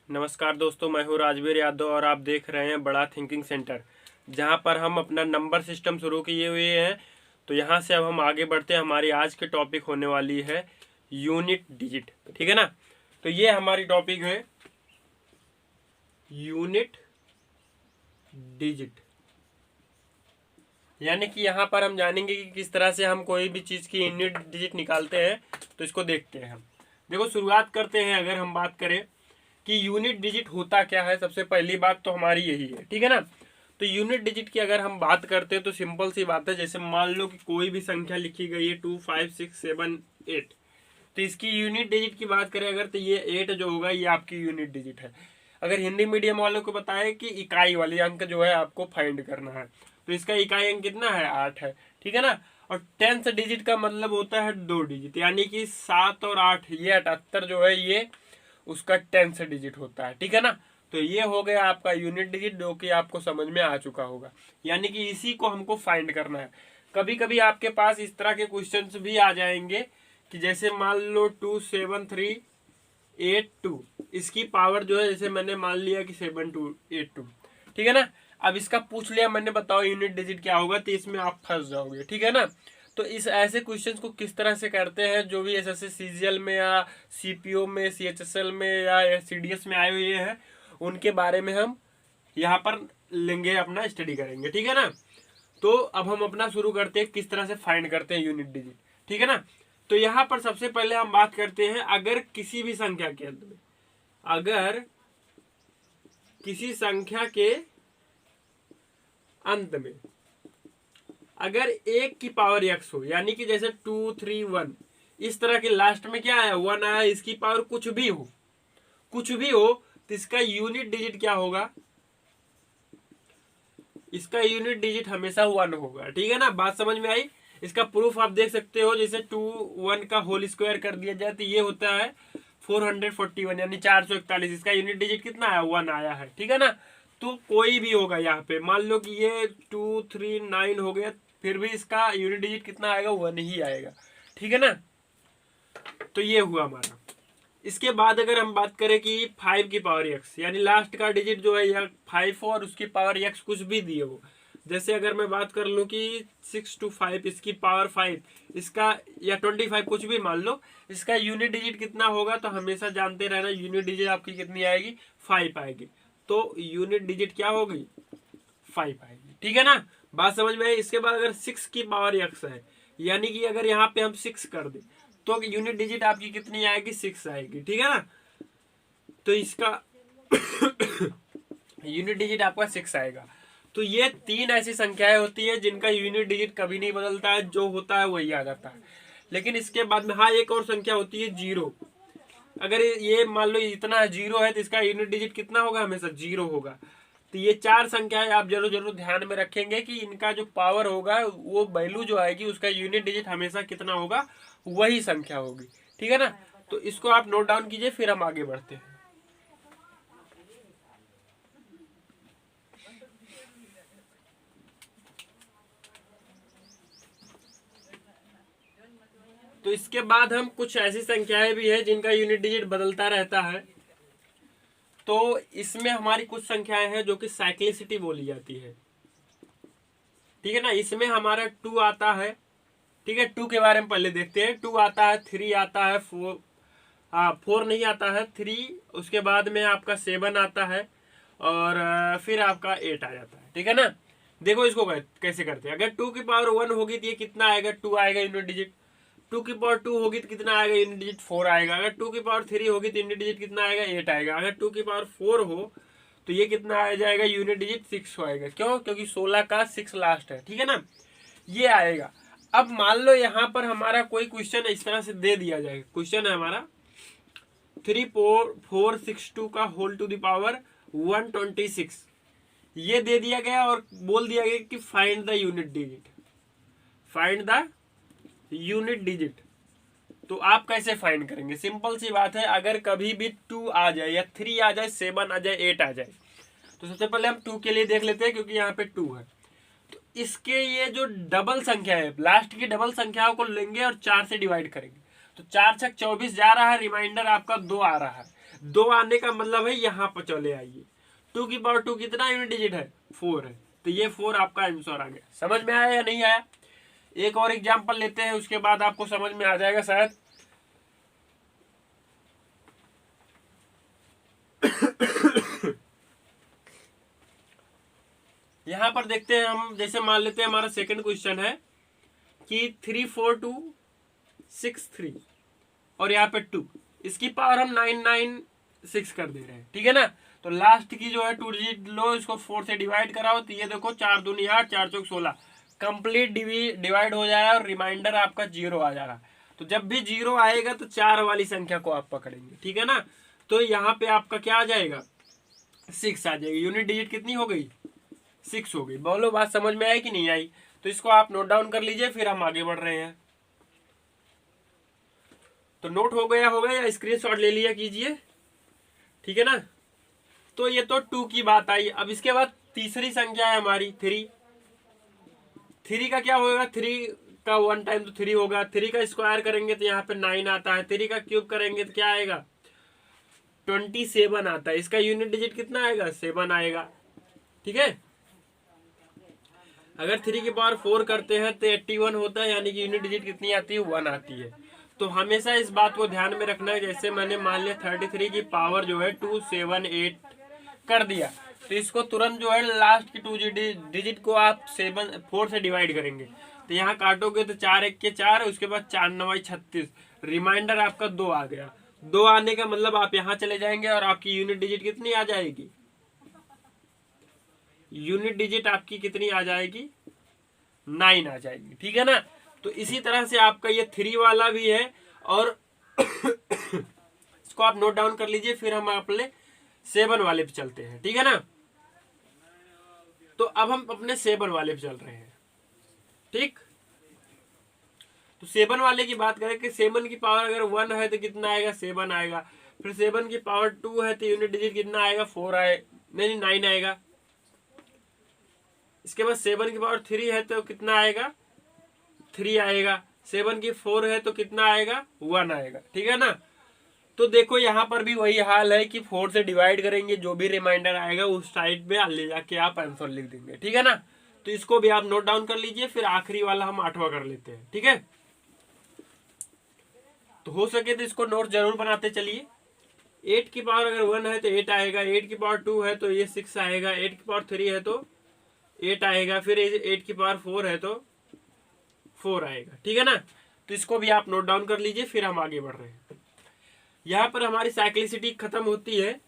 नमस्कार दोस्तों, मैं हूँ राजवीर यादव और आप देख रहे हैं बड़ा थिंकिंग सेंटर, जहाँ पर हम अपना नंबर सिस्टम शुरू किए हुए हैं। तो यहाँ से अब हम आगे बढ़ते हैं। हमारी आज की टॉपिक होने वाली है यूनिट डिजिट, ठीक है ना। तो ये हमारी टॉपिक है यूनिट डिजिट, यानी कि यहाँ पर हम जानेंगे कि किस तरह से हम कोई भी चीज़ की यूनिट डिजिट निकालते हैं। तो इसको देखते हैं हम। देखो, शुरुआत करते हैं। अगर हम बात करें कि यूनिट डिजिट होता क्या है, सबसे पहली बात तो हमारी यही है, ठीक है ना। तो यूनिट डिजिट की अगर हम बात करते हैं तो सिंपल सी बात है। जैसे मान लो कि कोई भी संख्या लिखी गई है 2, 5, 6, 7, 8, तो इसकी यूनिट डिजिट की बात करें अगर, तो ये 8 जो होगा ये आपकी यूनिट डिजिट है। अगर हिंदी मीडियम वालों को बताए कि इकाई वाली अंक जो है आपको फाइंड करना है, तो इसका इकाई अंक कितना है, 8 है, ठीक है ना। और 10th डिजिट का मतलब होता है 2 डिजिट, यानी कि 7 और 8, ये 78 जो है ये उसका 10th डिजिट होता है, ठीक है ना। तो ये हो गया आपका यूनिट डिजिट, जो कि आपको समझ में आ चुका होगा। यानी कि इसी को हमको फाइंड करना है। कभी कभी आपके पास इस तरह के क्वेश्चंस भी आ जाएंगे कि जैसे मान लो 27382, इसकी पावर जो है, जैसे मैंने मान लिया कि 7282, ठीक है ना। अब इसका पूछ लिया मैंने, बताओ यूनिट डिजिट क्या होगा, तो इसमें आप फंस जाओगे, ठीक है ना। तो इस ऐसे क्वेश्चंस को किस तरह से करते हैं, जो भी एसएससी सीजीएल में या सीपीओ में, सीएचएसएल में या सीडीएस में आए हुए हैं, उनके बारे में हम यहाँ पर लेंगे, अपना स्टडी करेंगे, ठीक है ना। तो अब हम अपना शुरू करते हैं किस तरह से फाइंड करते हैं यूनिट डिजिट, ठीक है ना। तो यहाँ पर सबसे पहले हम बात करते हैं, अगर किसी भी संख्या के अंत में, अगर किसी संख्या के अंत में अगर 1 की पावर x हो, यानी कि जैसे 2, 3, 1, इस तरह के लास्ट में क्या आया, 1 आया, इसकी पावर कुछ भी हो, तो इसका यूनिट डिजिट क्या होगा, इसका यूनिट डिजिट हमेशा 1 होगा, ठीक है ना। बात समझ में आई। इसका प्रूफ आप देख सकते हो, जैसे 2, 1 का होल स्क्वायर कर दिया जाए तो ये होता है 441, यानी 441। इसका यूनिट डिजिट कितना आया, 1 आया है, ठीक है ना। तो कोई भी होगा, यहाँ पे मान लो कि ये 2, 3, 9 हो गया, फिर भी इसका यूनिट डिजिट कितना आएगा, 1 ही आएगा, ठीक है ना। तो ये हुआ हमारा। इसके बाद अगर हम बात करें कि 5 की पावर x, यानी लास्ट का डिजिट जो है यह 5 हो और उसकी पावर x कुछ भी दिए हो। जैसे अगर मैं बात कर लूँ कि 6 to 5, इसकी पावर 5, इसका या 25 कुछ भी मान लो, इसका यूनिट डिजिट कितना होगा, तो हमेशा जानते रहना यूनिट डिजिट आपकी कितनी आएगी, 5 आएगी। तो यूनिट डिजिट क्या होगी, 5 आएगी, ठीक है ना। बात समझ में आई। इसके बाद अगर 6 की पावर x है, यानी कि अगर यहाँ पे हम 6 कर दे तो यूनिट डिजिट आपकी कितनी आएगी, 6 आएगी, ठीक है ना। तो इसका यूनिट डिजिट आपका 6 आएगा। तो ये 3 ऐसी संख्याएं होती है जिनका यूनिट डिजिट कभी नहीं बदलता है, जो होता है वही आ जाता है। लेकिन इसके बाद में हाँ, एक और संख्या होती है 0। अगर ये मान लो इतना 0 है तो इसका यूनिट डिजिट कितना होगा, हमेशा 0 होगा। तो ये 4 संख्याएं आप जरूर ध्यान में रखेंगे कि इनका जो पावर होगा, वो वैल्यू जो आएगी, उसका यूनिट डिजिट हमेशा कितना होगा, वही संख्या होगी, ठीक है ना। तो इसको आप नोट डाउन कीजिए, फिर हम आगे बढ़ते हैं। तो इसके बाद हम कुछ ऐसी संख्याएं भी है जिनका यूनिट डिजिट बदलता रहता है। तो इसमें हमारी कुछ संख्याएं हैं जो कि साइक्लिसिटी बोली जाती है, ठीक है ना। इसमें हमारा 2 आता है, ठीक है। 2 के बारे में पहले देखते हैं। 2 आता है, 3 आता है, 4 नहीं आता है, 3, उसके बाद में आपका 7 आता है, और फिर आपका 8 आ जाता है, ठीक है ना। देखो इसको कैसे करते हैं। अगर 2 की पावर 1 होगी तो ये कितना आएगा, 2 आएगा यूनिट डिजिट। 2 की पावर 2 होगी तो कितना आएगा, यूनिट डिजिट 4 आएगा। अगर 2 की पावर 3 होगी तो यूनिट डिजिट कितना आएगा, 8 आएगा। अगर 2 की पावर 4 हो तो ये कितना आ जाएगा, यूनिट डिजिट 6 आएगा। क्यों, क्योंकि 16 का 6 लास्ट है, ठीक है ना। ये आएगा। अब मान लो यहाँ पर हमारा कोई क्वेश्चन इस तरह से दे दिया जाएगा। क्वेश्चन है हमारा 3462 का होल टू द पावर 126, ये दे दिया गया और बोल दिया गया कि find the unit digit, find the unit digit. तो आप कैसे फाइंड करेंगे, सिंपल सी बात है। अगर कभी भी 2 आ जाए या 3 आ जाए, 7 आ जाए, 8 आ जाए, तो सबसे पहले हम 2 के लिए देख लेते हैं, क्योंकि यहाँ पे 2 है। तो इसके ये जो डबल संख्या है, लास्ट की डबल संख्याओं को लेंगे और 4 से डिवाइड करेंगे। तो 4 छक 24 जा रहा है, रिमाइंडर आपका 2 आ रहा है। 2 आने का मतलब है यहाँ पर चले आइए। 2 की पावर 2 कितना यूनिट डिजिट है? 4 है। तो ये 4 आपका आंसर आ गया। समझ में आया या नहीं आया? एक और एग्जाम्पल लेते हैं, उसके बाद आपको समझ में आ जाएगा शायद। यहां पर देखते हैं हम, जैसे मान लेते हैं हमारा सेकंड क्वेश्चन है कि 34263 और यहाँ पे 2, इसकी पावर हम 996 कर दे रहे हैं, ठीक है ना। तो लास्ट की जो है 2 डिजिट लो, इसको 4 से डिवाइड कराओ, तो ये देखो 4 दूनी 8, 4 चौक 16, कंप्लीट डिवाइड हो जाएगा और रिमाइंडर आपका 0 आ जाएगा। तो जब भी 0 आएगा तो 4 वाली संख्या को आप पकड़ेंगे, ठीक है ना। तो यहाँ पे आपका क्या आ जाएगा? 6 आ जाएगी। यूनिट डिजिट कितनी हो गई? 6 हो गई। बोलो बात समझ में आई कि नहीं आई? तो इसको आप नोट डाउन कर लीजिए, फिर हम आगे बढ़ रहे हैं। तो नोट हो गया होगा या स्क्रीनशॉट ले लिया कीजिए, ठीक है ना। तो ये तो 2 की बात आई। अब इसके बाद तीसरी संख्या है हमारी 3। 3 का क्या होगा? 3 का 1 टाइम तो 3 होगा। 3 का स्क्वायर करेंगे तो यहाँ पे 9 आता है। 3 का क्यूब करेंगे तो क्या आएगा? 27 आता है। इसका यूनिट डिजिट कितना आएगा? 7 आएगा, ठीक है। अगर 3 की पावर 4 करते हैं तो 81 होता है, यानी कि यूनिट डिजिट कितनी आती है? 1 आती है। तो हमेशा इस बात को ध्यान में रखना है। जैसे मैंने मान लिया 33 की पावर जो है 278 कर दिया, तो इसको तुरंत जो है लास्ट की 2 डिजिट को आप 4 से डिवाइड करेंगे। तो यहाँ काटोगे तो 4 1 के 4, उसके बाद 4 9 36, रिमाइंडर आपका 2 आ गया। 2 आने का मतलब आप यहाँ चले जाएंगे और आपकी यूनिट डिजिट कितनी आ जाएगी? यूनिट डिजिट आपकी कितनी आ जाएगी? 9 आ जाएगी, ठीक है ना। तो इसी तरह से आपका ये 3 वाला भी है, और इसको आप नोट डाउन कर लीजिए, फिर हम अपने 7 वाले पे चलते हैं, ठीक है ना। तो अब हम अपने 7 वाले पे चल रहे हैं, ठीक। तो 7 वाले की बात करें कि 7 की पावर अगर 1 है तो कितना आएगा? 7 आएगा। फिर 7 की पावर 2 है तो यूनिट डिजिट कितना आएगा? 4 आए, नहीं 9 आएगा। इसके बाद 7 की पावर 3 है तो कितना आएगा? 3 आएगा। 7 की 4 है तो कितना आएगा? 1 आएगा, ठीक है ना। तो देखो यहाँ पर भी वही हाल है कि 4 से डिवाइड करेंगे, जो भी रिमाइंडर आएगा उस साइड पे ले जाके आप आंसर लिख देंगे, ठीक है ना। तो इसको भी आप नोट डाउन कर लीजिए, फिर आखिरी वाला हम 8वां कर लेते हैं, ठीक है। तो हो सके तो इसको नोट जरूर बनाते चलिए। 8 की पावर अगर 1 है तो 8 आएगा। 8 की पावर 2 है तो ये 6 आएगा। 8 की पावर 3 है तो 8 आएगा। फिर 8 की पावर 4 है तो 4 आएगा, ठीक है ना। तो इसको भी आप नोट डाउन कर लीजिए, फिर हम आगे बढ़ रहे हैं। यहाँ पर हमारी साइक्लिसिटी खत्म होती है,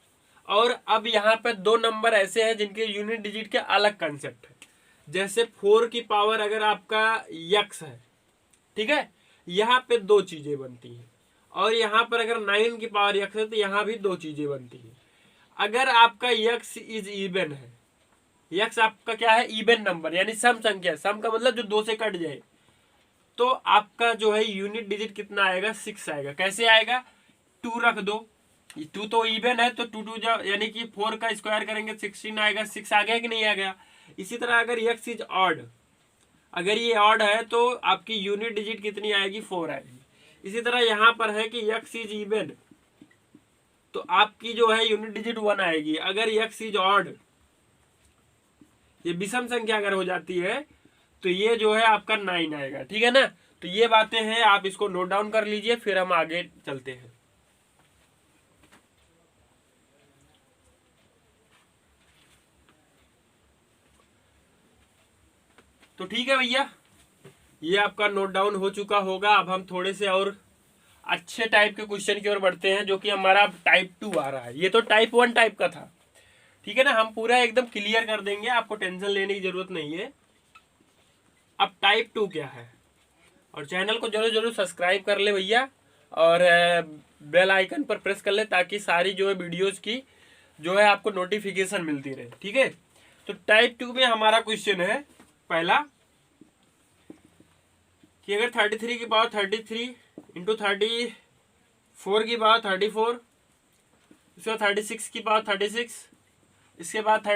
और अब यहाँ पर 2 नंबर ऐसे हैं जिनके यूनिट डिजिट के अलग कंसेप्ट है। जैसे 4 की पावर अगर आपका यक्स है, ठीक है, यहाँ पे 2 चीजें बनती हैं। और यहाँ पर अगर 9 की पावर यक्स है तो यहाँ भी 2 चीजें बनती हैं। अगर आपका यक्स इज इवन है, यक्स आपका क्या है? इवन नंबर, यानी सम संख्या। सम का मतलब जो 2 से कट जाए, तो आपका जो है यूनिट डिजिट कितना आएगा? 6 आएगा। कैसे आएगा? 2 रख दो, 2 तो इवन है तो 2 2 यानी कि 4 का स्क्वायर करेंगे 16 आएगा। 6 आ गया कि नहीं आ गया? इसी तरह अगर यक्स इज ऑड, अगर ये ऑड है तो आपकी यूनिट डिजिट कितनी आएगी? 4 आएगी। इसी तरह यहाँ पर है कि यक्स इज इवन, तो आपकी जो है यूनिट डिजिट 1 आएगी। अगर यक्स इज ऑड, ये विषम संख्या अगर हो जाती है तो ये जो है आपका 9 आएगा, ठीक है ना। तो ये बातें हैं, आप इसको नोट डाउन कर लीजिए, फिर हम आगे चलते हैं। तो ठीक है भैया, ये आपका नोट डाउन हो चुका होगा। अब हम थोड़े से और अच्छे टाइप के क्वेश्चन की ओर बढ़ते हैं, जो कि हमारा टाइप 2 आ रहा है। ये तो टाइप 1 टाइप का था, ठीक है ना। हम पूरा एकदम क्लियर कर देंगे, आपको टेंशन लेने की जरूरत नहीं है। अब टाइप 2 क्या है, और चैनल को जरूर जरूर सब्सक्राइब कर ले भैया, और बेल आइकन पर प्रेस कर ले, ताकि सारी जो है वीडियोस की जो है आपको नोटिफिकेशन मिलती रहे, ठीक है। तो टाइप 2 में हमारा क्वेश्चन है पहला कि अगर 33 की पावर 33 इंटू 34 की पावर 34, उसके बाद 36 की पावर 36, इसके बाद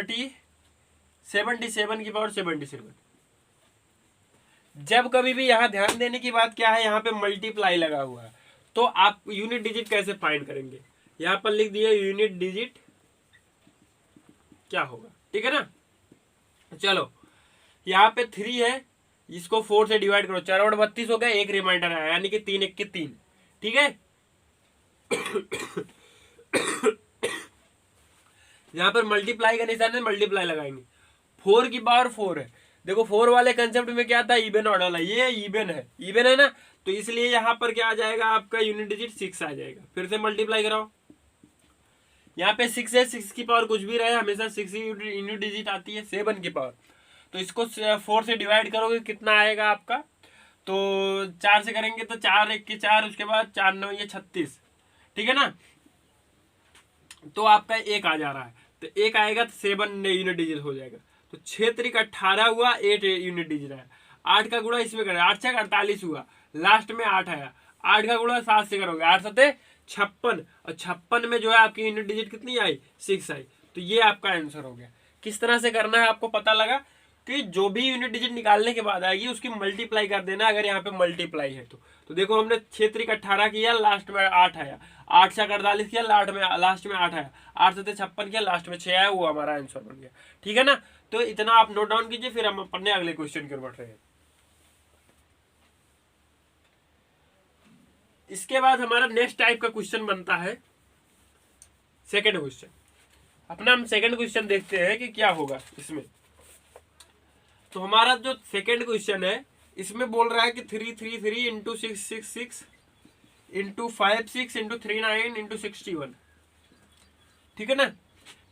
77 की पावर 77। जब कभी भी यहाँ ध्यान देने की बात क्या है, यहाँ पे मल्टीप्लाई लगा हुआ है, तो आप यूनिट डिजिट कैसे फाइंड करेंगे? यहाँ पर लिख दिए यूनिट डिजिट क्या होगा, ठीक है ना। चलो यहाँ पे 3 है, इसको 4 से डिवाइड करो, 4/32 हो गया, एक रिमाइंडर आया यानी कि 3 1 के 3, ठीक है। यहाँ पर मल्टीप्लाई का निशान है, मल्टीप्लाई लगाएंगे। 4 की पावर 4 है, देखो 4 वाले कंसेप्ट में क्या था, इवन ऑर्डर है, ये इवन है ना, तो इसलिए यहाँ पर क्या आ जाएगा आपका यूनिट डिजिट 6 आ जाएगा। फिर से मल्टीप्लाई कराओ, यहाँ पे 6 है, 6 की पावर कुछ भी रहे, हमेशा 6 ही यूनिट डिजिट आती है, 7 की पावर। तो इसको 4 से डिवाइड करोगे कितना आएगा आपका, तो 4 से करेंगे तो 4 1 के 4, उसके बाद 4 9 ये 36, ठीक है ना। तो आपका 1 आ जा रहा है, तो 1 आएगा तो 7 यूनिट डिजिट हो जाएगा। तो 6 3 18 हुआ, 8 यूनिट डिजिट आया। 8 का गुणा इसमें करें, 8 6 48 हुआ, लास्ट में 8 आया। 8 का गुणा 7 से करोगे, 8 7 56, और 56 में जो है आपकी यूनिट डिजिट कितनी आई, 6 आई। तो ये आपका आंसर हो गया। किस तरह से करना है आपको पता लगा कि जो भी यूनिट डिजिट निकालने के बाद आएगी उसकी मल्टीप्लाई कर देना, अगर यहाँ पे मल्टीप्लाई है तो देखो हमने 6 3 18 किया, लास्ट में 8 आया, 8 6 48 किया, लास्ट में 8 आया, 8 7 56 किया, लास्ट में 6 आया, वो हमारा आंसर बन गया, ठीक है ना। तो इतना आप नोट डाउन कीजिए, फिर हम अपने अगले क्वेश्चन की ओर बढ़ रहे हैं। इसके बाद हमारा नेक्स्ट टाइप का क्वेश्चन बनता है सेकेंड क्वेश्चन। अपना हम सेकेंड क्वेश्चन देखते हैं कि क्या होगा इसमें। तो हमारा जो सेकेंड क्वेश्चन है इसमें बोल रहा है कि 3 3 3 इंटू 6 6 6 इंटू 5 6 इंटू 3 9 इंटू 61, ठीक है ना।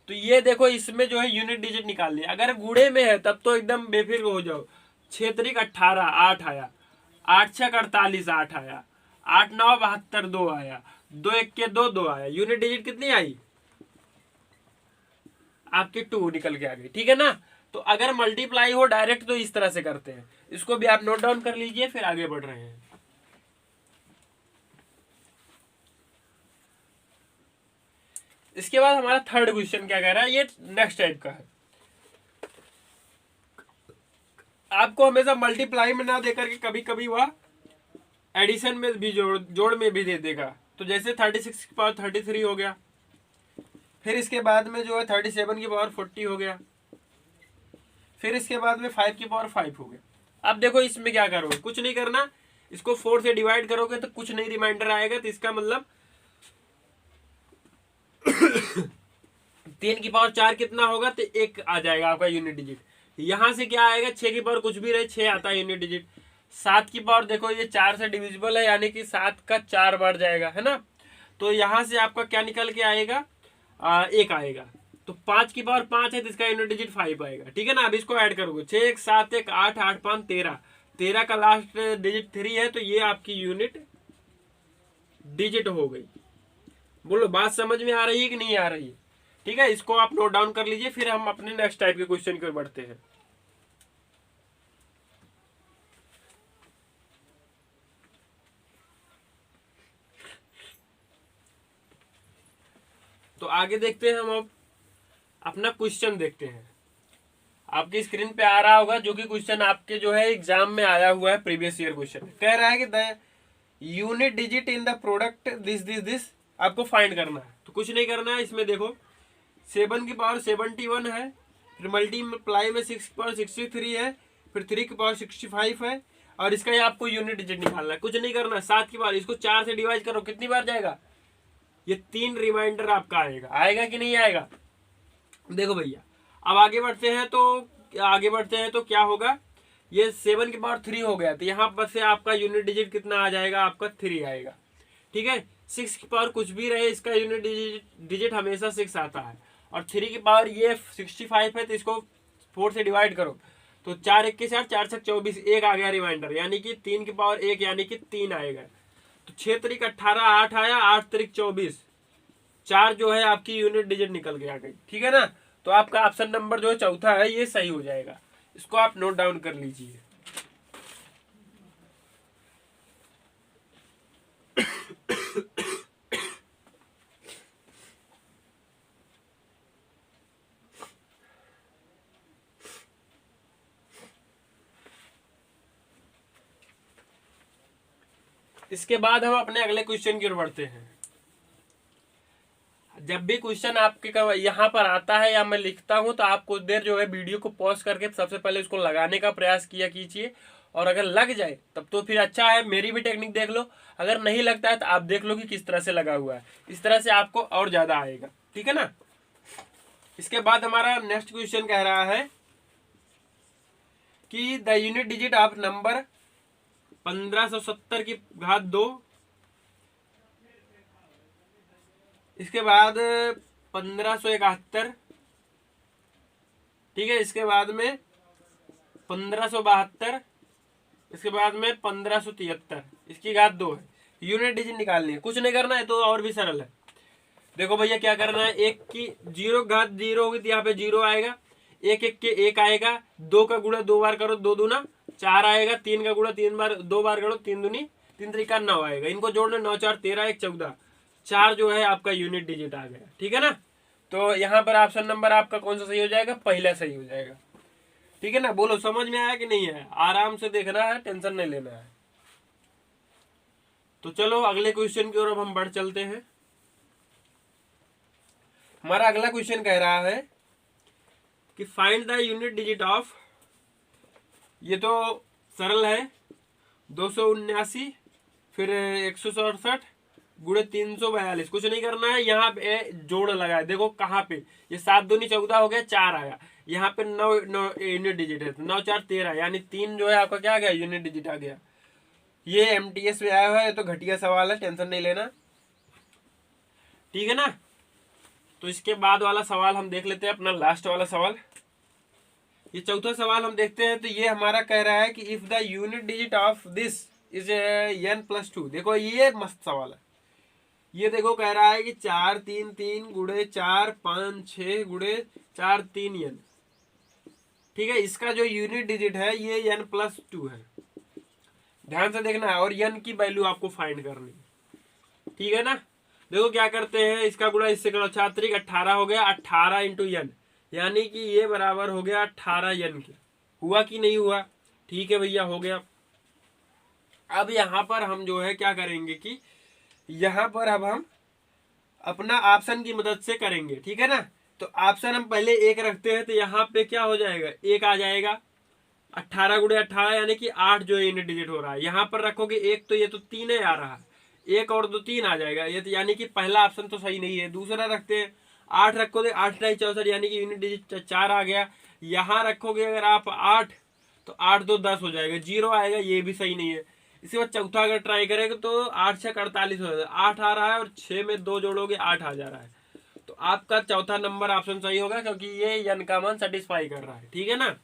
तो ये देखो इसमें जो है यूनिट डिजिट निकाल लिया, अगर गुणे में है तब तो एकदम बेफिक्र हो जाओ। 6 3 18 8 आया, 8 6 48 8 आया, 8 9 72 2 आया, 2 1 के 2 2 आया, यूनिट डिजिट कितनी आई आपकी 2 निकल के आ गई, ठीक है ना। तो अगर मल्टीप्लाई हो डायरेक्ट तो इस तरह से करते हैं, इसको भी आप नोट डाउन कर लीजिए, फिर आगे बढ़ रहे हैं। इसके बाद हमारा थर्ड क्वेश्चन क्या कह रहा है, ये नेक्स्ट टाइप का है। आपको हमेशा मल्टीप्लाई में ना देकर के कभी कभी वह एडिशन में भी जोड़ में भी दे देगा। तो जैसे 36 की पावर 33 हो गया, फिर इसके बाद में जो है 37 की पावर 40 हो गया, फिर इसके बाद में 5 की पावर 5 हो गया। अब देखो इसमें क्या करोगे, कुछ नहीं करना, इसको 4 से डिवाइड करोगे तो कुछ नहीं रिमाइंडर आएगा, तो इसका मतलब 3 की पावर 4 कितना होगा, तो 1 आ जाएगा आपका यूनिट डिजिट। यहां से क्या आएगा, 6 की पावर कुछ भी रहे 6 आता है यूनिट डिजिट। 7 की पावर देखो ये 4 से डिविजिबल है, यानी कि 7 का 4 बढ़ जाएगा, है ना। तो यहां से आपका क्या निकल के आएगा, 1 आएगा। तो 5 की पावर 5 है, तो इसका यूनिट डिजिट 5 आएगा, ठीक है ना। अब इसको ऐड करोगे, 6 1 7 1 8 8 5 13, 13 का लास्ट डिजिट 3 है, तो ये आपकी यूनिट डिजिट हो गई। बोलो बात समझ में आ रही है कि नहीं आ रही है, ठीक है। इसको आप नोट डाउन कर लीजिए, फिर हम अपने नेक्स्ट टाइप के क्वेश्चन की ओर बढ़ते हैं। तो आगे देखते हैं हम, अब अपना क्वेश्चन देखते हैं। आपकी स्क्रीन पे आ रहा होगा जो कि क्वेश्चन आपके जो है एग्जाम में आया हुआ है, प्रीवियस ईयर क्वेश्चन कह रहा है कि the unit digit in the product this this this आपको फाइंड करना है। तो कुछ नहीं करना है, इसमें देखो 7 की पावर 71 है, फिर मल्टीप्लाई में 6 की पावर 63 है, फिर 3 की पावर 65 है, और इसका ही आपको यूनिट डिजिट निकालना है। कुछ नहीं करना, 7 की पावर इसको 4 से डिवाइड करो, कितनी बार जाएगा, ये 3 रिमाइंडर आपका आएगा, आएगा कि नहीं आएगा। देखो भैया अब आगे बढ़ते हैं, तो क्या होगा, ये 7 की पावर 3 हो गया, तो यहाँ पर से आपका यूनिट डिजिट कितना आ जाएगा, आपका 3 आएगा, ठीक है। 6 की पावर कुछ भी रहे, इसका यूनिट डिजिट हमेशा 6 आता है, और 3 की पावर ये 65 है, तो इसको 4 से डिवाइड करो, तो 4 1 के 4 4 6 24, 1 आ गया रिमाइंडर, यानी कि 3 की पावर 1 यानी कि 3 आएगा। तो 6 3 18 8 आया, 8 3 24, 4 जो है आपकी यूनिट डिजिट निकल के आ गई, ठीक है ना। तो आपका ऑप्शन नंबर जो है चौथा है, ये सही हो जाएगा। इसको आप नोट डाउन कर लीजिए। इसके बाद हम अपने अगले क्वेश्चन की ओर बढ़ते हैं। जब भी क्वेश्चन आपके यहाँ पर आता है या मैं लिखता हूँ तो आप कुछ देर जो है वीडियो को पॉज करके सबसे पहले उसको लगाने का प्रयास किया कीजिए, और अगर लग जाए तब तो फिर अच्छा है, मेरी भी टेक्निक देख लो। अगर नहीं लगता है तो आप देख लो कि किस तरह से लगा हुआ है, इस तरह से आपको और ज़्यादा आएगा, ठीक है ना। इसके बाद हमारा नेक्स्ट क्वेश्चन कह रहा है कि the unit digit of number 1570 की घात 2, इसके बाद 1571, ठीक है, इसके बाद में 1572, इसके बाद में 1573, इसकी घात 2 है। यूनिट डिजिट निकालनी है, कुछ नहीं करना है तो और भी सरल है। देखो भैया क्या करना है, एक की 0 घात 0 होगी तो यहाँ पे 0 आएगा, एक एक के 1 आएगा, 2 का गुणा 2 बार करो 2 दूना 4 आएगा, 3 का गुणा 2 बार करो 3 दूनी 3 तरीका 9 आएगा। इनको जोड़ना 9 4 13 1 14, 4 जो है आपका यूनिट डिजिट आ गया, ठीक है ना। तो यहाँ पर ऑप्शन नंबर आपका कौन सा सही हो जाएगा, पहला सही हो जाएगा, ठीक है ना। बोलो समझ में आया कि नहीं है, आराम से देखना है, टेंशन नहीं लेना है। तो चलो अगले क्वेश्चन की ओर अब हम बढ़ चलते हैं। हमारा अगला क्वेश्चन कह रहा है कि find the unit digit of, ये तो सरल है, 279 फिर 167 गुणे 342, कुछ नहीं करना है, यहाँ पे जोड़ लगा है, देखो कहाँ पे, ये 7 दूनी 14 हो गया, 4 आया, यहाँ पे 9 यूनिट डिजिट है, तो 9 4 13 यानी 3 जो है आपका क्या आ गया, यूनिट डिजिट आ गया। ये एमटीएस में आया हुआ है, तो घटिया सवाल है, टेंशन नहीं लेना, ठीक है ना। तो इसके बाद वाला सवाल हम देख लेते हैं, अपना लास्ट वाला सवाल, ये चौथा सवाल हम देखते हैं। तो ये हमारा कह रहा है कि if the unit digit of this is n+2, देखो ये मस्त सवाल है, ये देखो कह रहा है कि 4 3 3 गुणे 4 5 6 गुणे 4 3 n, ठीक है, इसका जो यूनिट डिजिट है ये n+2 है, ध्यान से देखना है, और n की वैल्यू आपको फाइंड करनी है, ठीक है ना। देखो क्या करते हैं, इसका गुणा इससे करो, 4 18 हो गया, 18 इंटू n, यानी कि ये बराबर हो गया 18 n के, हुआ कि नहीं हुआ, ठीक है भैया हो गया। अब यहाँ पर हम जो है क्या करेंगे कि यहाँ पर अब हम अपना ऑप्शन की मदद से करेंगे, ठीक है ना। तो ऑप्शन हम पहले 1 रखते हैं, तो यहाँ पे क्या हो जाएगा, 1 आ जाएगा, 18 गुणे 18 यानी कि 8 जो है यूनिट डिजिट हो रहा है, यहाँ पर रखोगे 1 तो ये तो 3 है आ रहा है, 1 और 2 3 आ जाएगा, ये तो यानी कि पहला ऑप्शन तो सही नहीं है। दूसरा रखते हैं, 8 रखोगे 8 9 64 यानी कि यूनिट डिजिट 4 आ गया। यहाँ रखोगे अगर आप 8 तो 8 2 10 हो जाएगा, 0 आएगा, ये भी सही नहीं है। इसके बाद चौथा अगर ट्राई करेंगे तो 8 6 48 हो जाएगा, 8 आ रहा है और 6 में 2 जोड़ोगे 8 आ जा रहा है, तो आपका चौथा नंबर ऑप्शन सही होगा, क्योंकि ये n का मान सेटिस्फाई कर रहा है, ठीक है ना।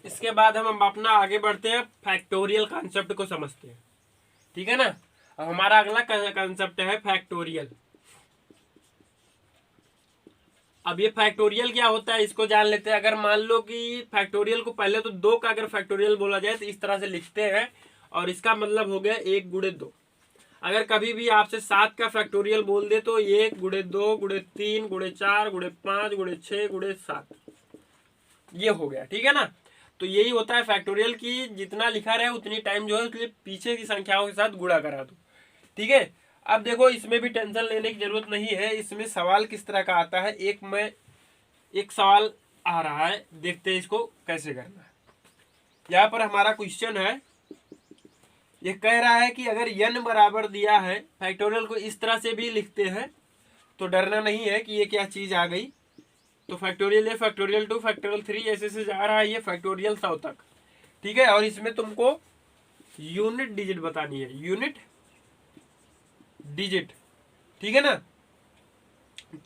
इसके बाद हम अपना आगे बढ़ते हैं, फैक्टोरियल कॉन्सेप्ट को समझते हैं, ठीक है ना। अब हमारा अगला कॉन्सेप्ट है फैक्टोरियल। अब ये फैक्टोरियल क्या होता है इसको जान लेते हैं। अगर मान लो कि फैक्टोरियल को पहले तो 2 का अगर फैक्टोरियल बोला जाए तो इस तरह से लिखते हैं, और इसका मतलब हो गया 1 गुणे 2। अगर कभी भी आपसे 7 का फैक्टोरियल बोल दे तो 1 गुणे 2 गुणे 3 गुणे 4 गुणे 5 गुणे 6 गुणे 7, ये हो गया, ठीक है ना। तो यही होता है फैक्टोरियल की, जितना लिखा रहे उतनी टाइम जो है उसके लिए पीछे की संख्याओं के साथ गुणा करा दो, ठीक है। अब देखो इसमें भी टेंशन लेने की जरूरत नहीं है, इसमें सवाल किस तरह का आता है, एक सवाल आ रहा है, देखते हैं इसको कैसे करना है। यहाँ पर हमारा क्वेश्चन है, ये कह रहा है कि अगर n बराबर दिया है, फैक्टोरियल को इस तरह से भी लिखते हैं, तो डरना नहीं है कि ये क्या चीज आ गई। तो फैक्टोरियल 1 फैक्टोरियल 2 फैक्टोरियल 3 ऐसे से जा रहा है ये फैक्टोरियल 100 तक, ठीक है। और इसमें तुमको यूनिट डिजिट बतानी है, यूनिट डिजिट, ठीक है ना।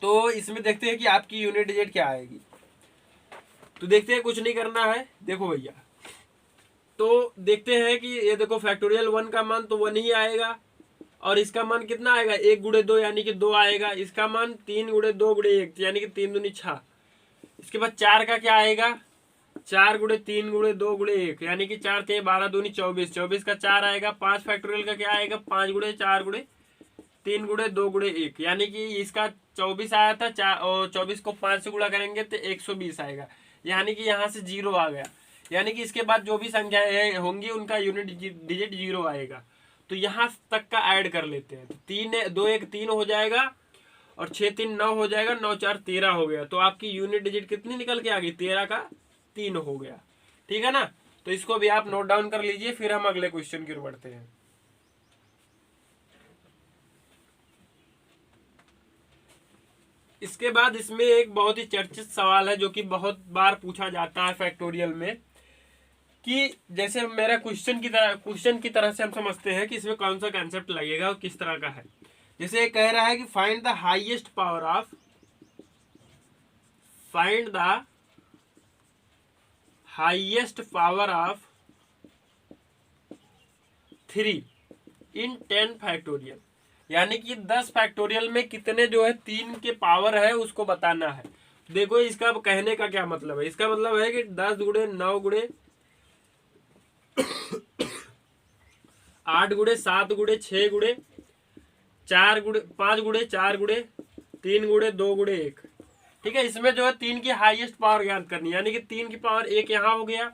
तो इसमें देखते हैं कि आपकी यूनिट डिजिट क्या आएगी। तो देखते हैं, कुछ नहीं करना है, देखो भैया, तो देखते हैं कि ये देखो फैक्टोरियल 1 का मान तो 1 ही आएगा, और इसका मान कितना आएगा, 1 गुणे 2 यानी कि 2 आएगा। इसका मान 3 गुणे 2 गुणे 1 यानी कि 3 दूनी 6। इसके बाद 4 का क्या आएगा, 4 गुणे 3 गुणे 2 गुणे 1 यानी कि 4 थे 12 दूनी 24, 24 का 4 आएगा। 5 फैक्टोरियल का क्या आएगा, 5 गुणे 4 गुणे 3 गुणे 2 गुणे 1, यानी कि इसका 24 आया था, और 24 को 5 से गुणा करेंगे तो 120 आएगा, यानी कि यहाँ से 0 आ गया। यानी कि इसके बाद जो भी संख्याएं होंगी उनका यूनिट डिजिट 0 आएगा। तो यहाँ तक का ऐड कर लेते हैं। 2 1 3 हो जाएगा, और 6 3 9 हो जाएगा, 9 4 13 हो गया। तो आपकी यूनिट डिजिट कितनी निकल के आ गई? 13 का 3 हो गया। ठीक है ना। तो इसको भी आप नोट डाउन कर लीजिए, फिर हम अगले क्वेश्चन की ओर बढ़ते हैं। इसके बाद इसमें एक बहुत ही चर्चित सवाल है जो कि बहुत बार पूछा जाता है फैक्टोरियल में, कि जैसे मेरा क्वेश्चन की तरह से हम समझते हैं कि इसमें कौन सा कॉन्सेप्ट लगेगा और किस तरह का है। जैसे कह रहा है कि find the highest power of 3 in 10 factorial, यानी कि 10 फैक्टोरियल में कितने जो है 3 के पावर है उसको बताना है। देखो इसका कहने का क्या मतलब है। इसका मतलब है कि 10 गुणे 9 गुणे 8 गुणे 7 गुणे 6 गुणे 4 गुणे 5 गुणे 4 गुणे 3 गुणे 2 गुणे 1। ठीक है, इसमें जो है 3 की हाईएस्ट पावर ज्ञात करनी, यानी कि 3 की पावर 1 यहाँ हो गया,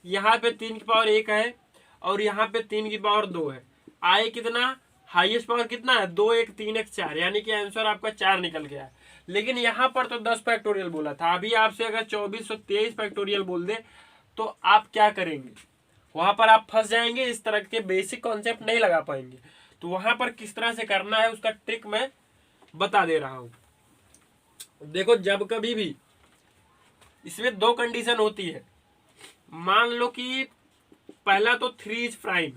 यहाँ पे 3 की पावर 1 है, और यहाँ पे 3 की पावर 2 है। आए कितना? हाईएस्ट पावर कितना है? 2 1 3 1 4, यानी कि आंसर आपका 4 निकल गया है। लेकिन यहाँ पर तो 10 फैक्टोरियल बोला था। अभी आपसे अगर 2423 फैक्टोरियल बोल दे तो आप क्या करेंगे? वहां पर आप फंस जाएंगे, इस तरह के बेसिक कॉन्सेप्ट नहीं लगा पाएंगे। तो वहां पर किस तरह से करना है उसका ट्रिक मैं बता दे रहा हूं। देखो, जब कभी भी इसमें 2 कंडीशन होती है। मान लो कि पहला तो 3 इज प्राइम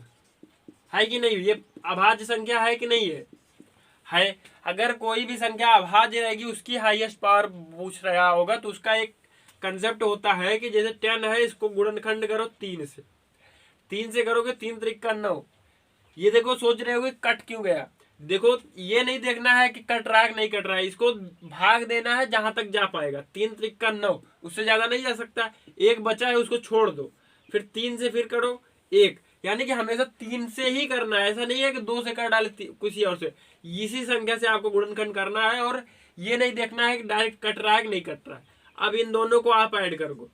है कि नहीं, ये अभाज्य संख्या है कि नहीं है। अगर कोई भी संख्या अभाज्य रहेगी, उसकी हाईएस्ट पावर पूछ रहा होगा, तो उसका एक कंसेप्ट होता है कि जैसे 10 है, इसको गुणनखंड करो 3 से। 3 से करोगे 3 त्रिक का 9। ये देखो, सोच रहे हो कट क्यों गया। देखो, ये नहीं देखना है कि कट रहा है नहीं कट रहा है, इसको भाग देना है जहां तक जा पाएगा। 3 त्रिक का 9, उससे ज्यादा नहीं जा सकता। एक बचा है, उसको छोड़ दो, फिर 3 से फिर करो 1, यानी कि हमेशा 3 से ही करना है। ऐसा नहीं है कि 2 से कर डाले किसी और से, इसी संख्या से आपको गुणनखंड करना है। और ये नहीं देखना है कि डायरेक्ट कट रहा है कि नहीं कट रहा है। अब इन दोनों को आप ऐड करो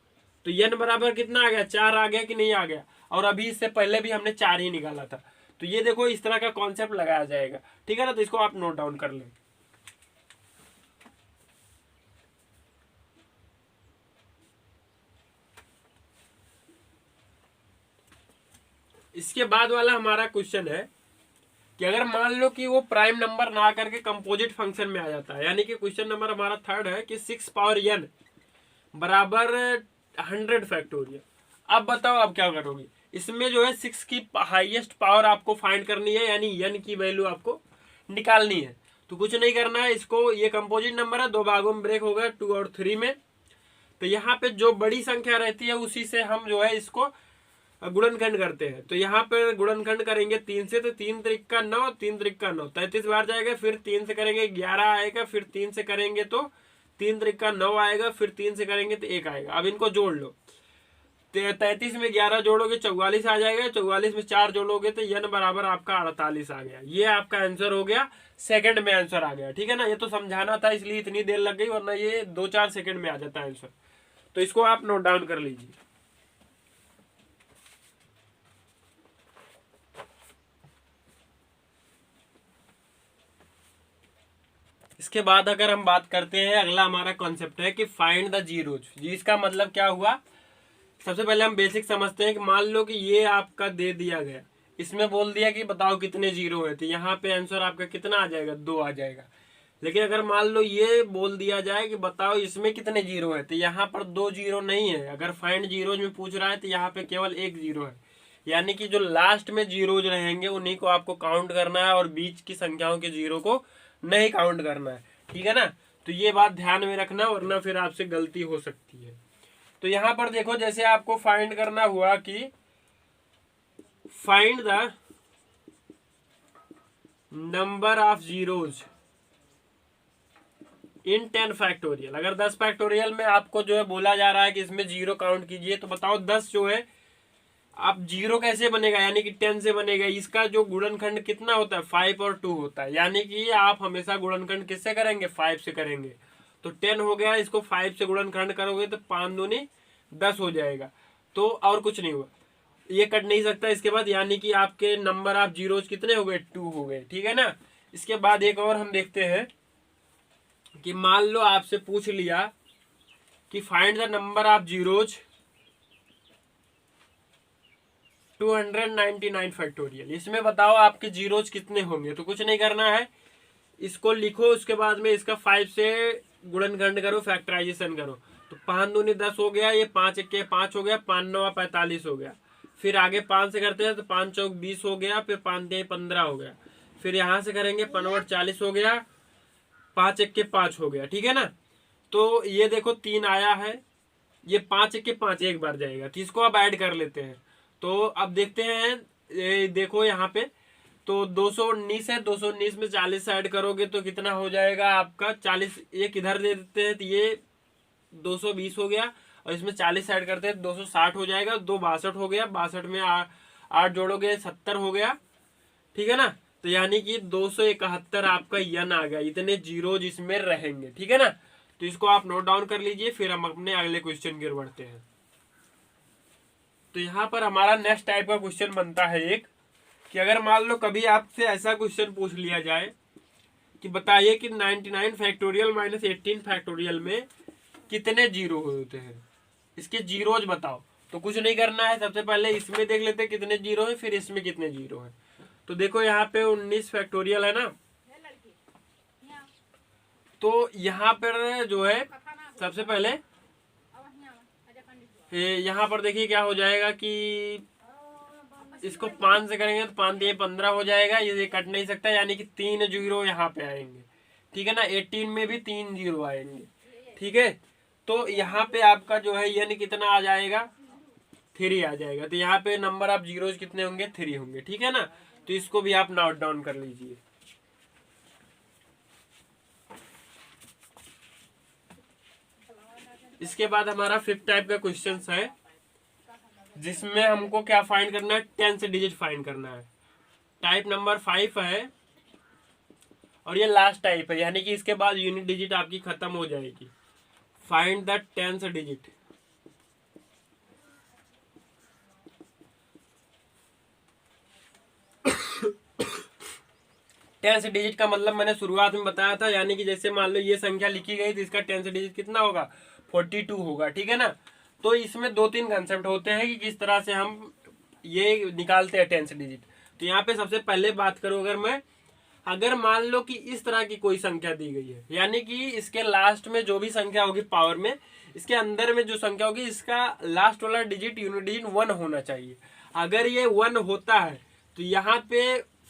तो n बराबर कितना आ गया? 4 आ गया कि नहीं आ गया? और अभी इससे पहले भी हमने 4 ही निकाला था। तो ये देखो, इस तरह का कॉन्सेप्ट लगाया जाएगा। ठीक है ना। तो इसको आप नोट डाउन कर लें। इसके बाद वाला हमारा क्वेश्चन है कि अगर मान लो कि वो प्राइम नंबर ना करके कंपोजिट फंक्शन में आ जाता है, यानी कि क्वेश्चन नंबर हमारा 3rd है कि 6 पावर n बराबर 100 फैक्टोरियल। अब बताओ आप क्या करोगे। इसमें जो है 6 की हाईएस्ट पावर आपको फाइंड करनी है, यानी n की वैल्यू आपको निकालनी है। तो कुछ नहीं करना है, इसको, ये कंपोजिट नंबर है, 2 भागों में ब्रेक होगा, 2 और 3 में। तो यहाँ पे जो बड़ी संख्या रहती है उसी से हम जो है इसको गुणनखंड करते हैं। तो यहाँ पे गुणनखंड करेंगे 3 से, तो 3 त्रिक का 9, 3 त्रिक का 9, 33 बार जाएगा। फिर 3 से करेंगे 11 आएगा, फिर 3 से करेंगे तो 3 त्रिक का 9 आएगा, फिर 3 से करेंगे तो 1 आएगा। अब इनको जोड़ लो, 33 में 11 जोड़ोगे 44 आ जाएगा, 44 में 4 जोड़ोगे तो n बराबर आपका 48 आ गया। ये आपका आंसर हो गया, सेकंड में आंसर आ गया। ठीक है ना। ये तो समझाना था इसलिए इतनी देर लग गई, वरना ये 2-4 सेकंड में आ जाता है आंसर। तो इसको आप नोट डाउन कर लीजिए। इसके बाद अगर हम बात करते हैं, अगला हमारा कॉन्सेप्ट है कि फाइंड द जीरोज। जी, इसका मतलब क्या हुआ। सबसे पहले हम बेसिक समझते हैं कि मान लो कि ये आपका दे दिया गया, इसमें बोल दिया कि बताओ कितने जीरो है, तो यहाँ पे आंसर आपका कितना आ जाएगा? 2 आ जाएगा। लेकिन अगर मान लो ये बोल दिया जाए कि बताओ इसमें कितने जीरो है, तो यहाँ पर 2 जीरो नहीं है। अगर फाइंड जीरोज में पूछ रहा है तो यहाँ पे केवल 1 जीरो है, यानी कि जो लास्ट में जीरोज रहेंगे उन्हीं को आपको काउंट करना है, और बीच की संख्याओं के जीरो को नहीं काउंट करना है। ठीक है ना। तो ये बात ध्यान में रखना, वरना फिर आपसे गलती हो सकती है। तो यहां पर देखो, जैसे आपको फाइंड करना हुआ कि find the number of zeros in 10 factorial. अगर 10 फैक्टोरियल में आपको जो है बोला जा रहा है कि इसमें जीरो काउंट कीजिए, तो बताओ 10 जो है अब 0 कैसे बनेगा, यानी कि 10 से बनेगा। इसका जो गुणनखंड कितना होता है, 5 और 2 होता है, यानी कि आप हमेशा गुणनखंड किससे करेंगे, 5 से करेंगे। तो 10 हो गया, इसको 5 से गुणनखंड करोगे तो 5 दूनी 10 हो जाएगा। तो और कुछ नहीं हुआ, ये कट नहीं सकता इसके बाद, यानी कि आपके नंबर आप जीरोज कितने हो गए, 2 हो गए, ठीक है ना। इसके बाद एक और हम देखते हैं कि मान लो आपसे पूछ लिया कि find the number of zeros 299 factorial. इसमें बताओ आपके जीरोज कितने होंगे। तो कुछ नहीं करना है, इसको लिखो, उसके बाद में इसका 5 से गुणनखंड करो, फैक्टराइजेशन करो। तो 5 दूनी 10 हो गया, ये 5 1 5 हो गया, 5 9 45 हो गया। फिर आगे 5 से करते हैं तो 5 चौक 20 हो गया, फिर 5 3 15 हो गया। फिर यहाँ से करेंगे 5 40 हो गया, 5 1 5 हो गया, ठीक है ना। तो ये देखो 3 आया है, ये 5 1 5 एक बार जाएगा, तो इसको अब ऐड कर लेते हैं। तो अब देखते हैं, देखो यहाँ पे तो 219 है, 219 में 40 ऐड करोगे तो कितना हो जाएगा आपका 40, ये किधर दे देते हैं तो ये 220 हो गया, और इसमें 40 ऐड करते हैं 260 हो जाएगा, 262 हो गया, 62 में 8 जोड़ोगे 70 हो गया, ठीक है ना। तो यानी कि 271 आपका यन आ गया, इतने जीरोज इसमें रहेंगे, ठीक है ना। तो इसको आप नोट डाउन कर लीजिए, फिर हम अपने अगले क्वेश्चन की ओर बढ़ते हैं। तो यहाँ पर हमारा नेक्स्ट टाइप का क्वेश्चन बनता है एक, कि अगर मान लो कभी आपसे ऐसा क्वेश्चन पूछ लिया जाए कि बताइए कि 99 फैक्टोरियल माइनस 18 फैक्टोरियल में कितने जीरो होते हैं, इसके जीरोज बताओ। तो कुछ नहीं करना है, सबसे पहले इसमें देख लेते हैं कितने जीरो है, फिर इसमें कितने जीरो है। तो देखो यहाँ पे 19 फैक्टोरियल है ना, तो यहाँ पर जो है सबसे पहले यहाँ पर देखिए क्या हो जाएगा कि इसको 5 से करेंगे तो 5 दिए 15 हो जाएगा, ये कट नहीं सकता, यानी कि 3 जीरो यहाँ पे आएंगे, ठीक है ना। 18 में भी 3 जीरो आएंगे, ठीक है। तो यहाँ पे आपका जो है यानी कितना आ जाएगा, 3 आ जाएगा। तो यहाँ पे नंबर ऑफ जीरोज कितने होंगे, 3 होंगे, ठीक है ना। तो इसको भी आप नोट डाउन कर लीजिए। इसके बाद हमारा 5th टाइप का क्वेश्चन है, जिसमें हमको क्या फाइंड करना है, 10 डिजिट फाइंड करना है। टाइप नंबर 5 है और ये लास्ट टाइप है, यानी कि इसके बाद यूनिट डिजिट आपकी खत्म हो जाएगी। Find the 10 digit. Tens digit का मतलब मैंने शुरुआत में बताया था, यानी कि जैसे मान लो ये संख्या लिखी गई तो इसका 10 डिजिट कितना होगा, 42 होगा, ठीक है ना। तो इसमें 2-3 कंसेप्ट होते हैं कि किस तरह से हम ये निकालते हैं 10 डिजिट। तो यहाँ पे सबसे पहले बात करूं, अगर मान लो कि इस तरह की कोई संख्या दी गई है, यानी कि इसके लास्ट में जो भी संख्या होगी पावर में, इसके अंदर में जो संख्या होगी, इसका लास्ट वाला डिजिट यूनिट डिजिट 1 होना चाहिए। अगर ये 1 होता है तो यहाँ पे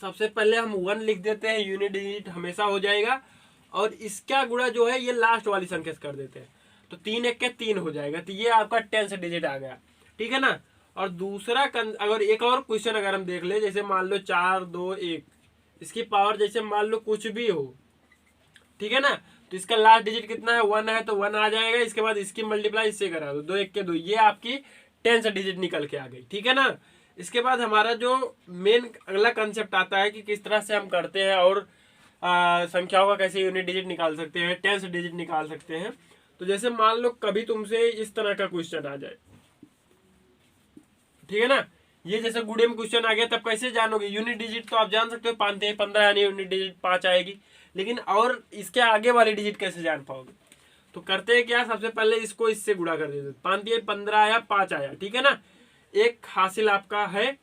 सबसे पहले हम 1 लिख देते हैं, यूनिट डिजिट हमेशा हो जाएगा। और इसका गुणा जो है ये लास्ट वाली संख्या से कर देते हैं, तो 3 1 के 3 हो जाएगा। तो ये आपका 10 डिजिट आ गया, ठीक है ना। और दूसरा अगर एक और क्वेश्चन अगर हम देख ले, जैसे मान लो 4 2 1, इसकी पावर जैसे मान लो कुछ भी हो, ठीक है ना। तो इसका लास्ट डिजिट कितना है, 1 है, तो 1 आ जाएगा। इसके बाद इसकी मल्टीप्लाई इससे करा दो, 2 1 के 2, ये आपकी 10 डिजिट निकल के आ गई, ठीक है ना। इसके बाद हमारा जो मेन अगला कंसेप्ट आता है कि किस तरह से हम करते हैं और संख्याओं का कैसे यूनिट डिजिट निकाल सकते हैं, 10 डिजिट निकाल सकते हैं। तो जैसे मान लो कभी तुमसे इस तरह का क्वेश्चन आ जाए, ठीक है ना, ये जैसे गुड़े में क्वेश्चन आ गया, तब कैसे जानोगे यूनिट डिजिट। तो आप जान सकते हो 5 3 15, यानी यूनिट डिजिट 5 आएगी, लेकिन और इसके आगे वाली डिजिट कैसे जान पाओगे। तो करते हैं क्या, सबसे पहले इसको इससे गुणा कर देते, 5 3 15 आया, 5 आया, ठीक है ना, एक हासिल आपका है।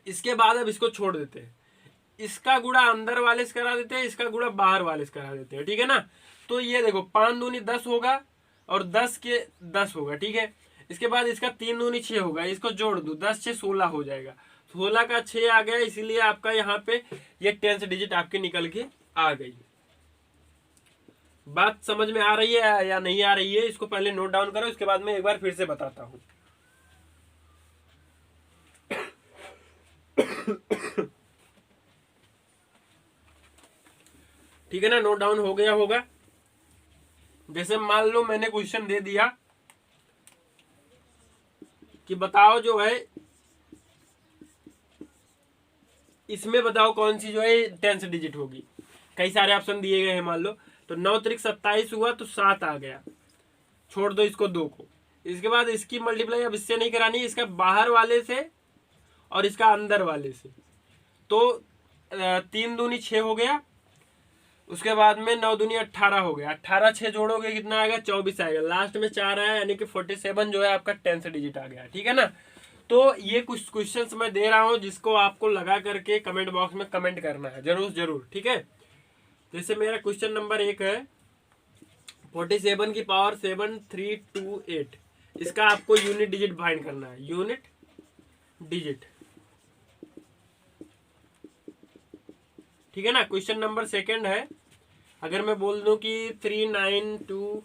इसके बाद अब इसको छोड़ देते हैं, इसका गुणा अंदर वाले से करा देते हैं, इसका गुणा बाहर वाले से करा देते हैं, ठीक है ना। तो ये देखो 5 दूनी 10 होगा और 10 के 10 होगा, ठीक है। इसके बाद इसका 3 दूनी 6 होगा, इसको जोड़ दो, 10 6 16 हो जाएगा, 16 का 6 आ गया, इसीलिए आपका यहाँ पे ये 10 डिजिट आपके निकल के आ गई। बात समझ में आ रही है या नहीं आ रही है, इसको पहले नोट डाउन करो, इसके बाद मैं एक बार फिर से बताता हूँ। ठीक है ना, नोट डाउन हो गया होगा। जैसे मान लो मैंने क्वेश्चन दे दिया कि बताओ जो है इसमें बताओ कौन सी जो है 10th डिजिट होगी। कई सारे ऑप्शन दिए गए हैं, मान लो तो 9 त्रिक 27 हुआ तो 7 आ गया, छोड़ दो इसको 2 को। इसके बाद इसकी मल्टीप्लाई अब इससे नहीं करानी, इसका बाहर वाले से और इसका अंदर वाले से। तो 3 दूनी 6 हो गया, उसके बाद में 9 दूनी 18 हो गया, 18 6 जोड़ोगे कितना आएगा 24 आएगा, लास्ट में 4 आया यानी कि 47 जो है आपका 10th डिजिट आ गया। ठीक है ना। तो ये कुछ क्वेश्चंस मैं दे रहा हूँ जिसको आपको लगा करके कमेंट बॉक्स में कमेंट करना है जरूर जरूर। ठीक है, जैसे मेरा क्वेश्चन नंबर 1 है 47 की पावर 7328, इसका आपको यूनिट डिजिट फाइंड करना है, यूनिट डिजिट। ठीक है ना। क्वेश्चन नंबर 2 है, अगर मैं बोल दूं कि 392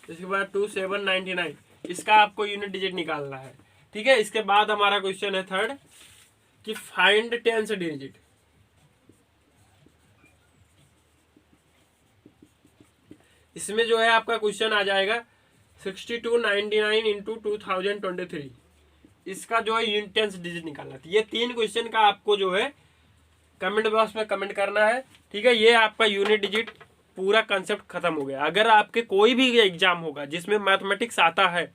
इसके बाद 2799, इसका आपको यूनिट डिजिट निकालना है। ठीक है। इसके बाद हमारा क्वेश्चन है 3 कि फाइंड 10th डिजिट। इसमें जो है आपका क्वेश्चन आ जाएगा 6299 इंटू 2023, इसका जो है यूनिट 10th डिजिट निकालना था। ये 3 क्वेश्चन का आपको जो है कमेंट बॉक्स में कमेंट करना है। ठीक है, ये आपका यूनिट डिजिट पूरा कंसेप्ट खत्म हो गया। अगर आपके कोई भी एग्जाम होगा जिसमें मैथमेटिक्स आता है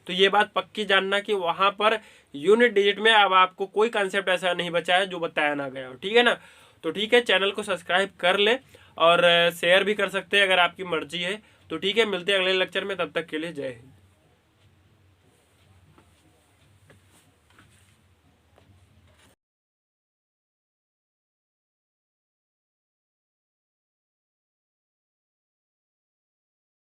तो ये बात पक्की जानना कि वहां पर यूनिट डिजिट में अब आपको कोई कंसेप्ट ऐसा नहीं बचा है जो बताया ना गया हो। ठीक है ना। तो ठीक है, चैनल को सब्सक्राइब कर ले और शेयर भी कर सकते हैं अगर आपकी मर्जी है। तो ठीक है, मिलते हैं अगले लेक्चर में, तब तक के लिए जय हिंद।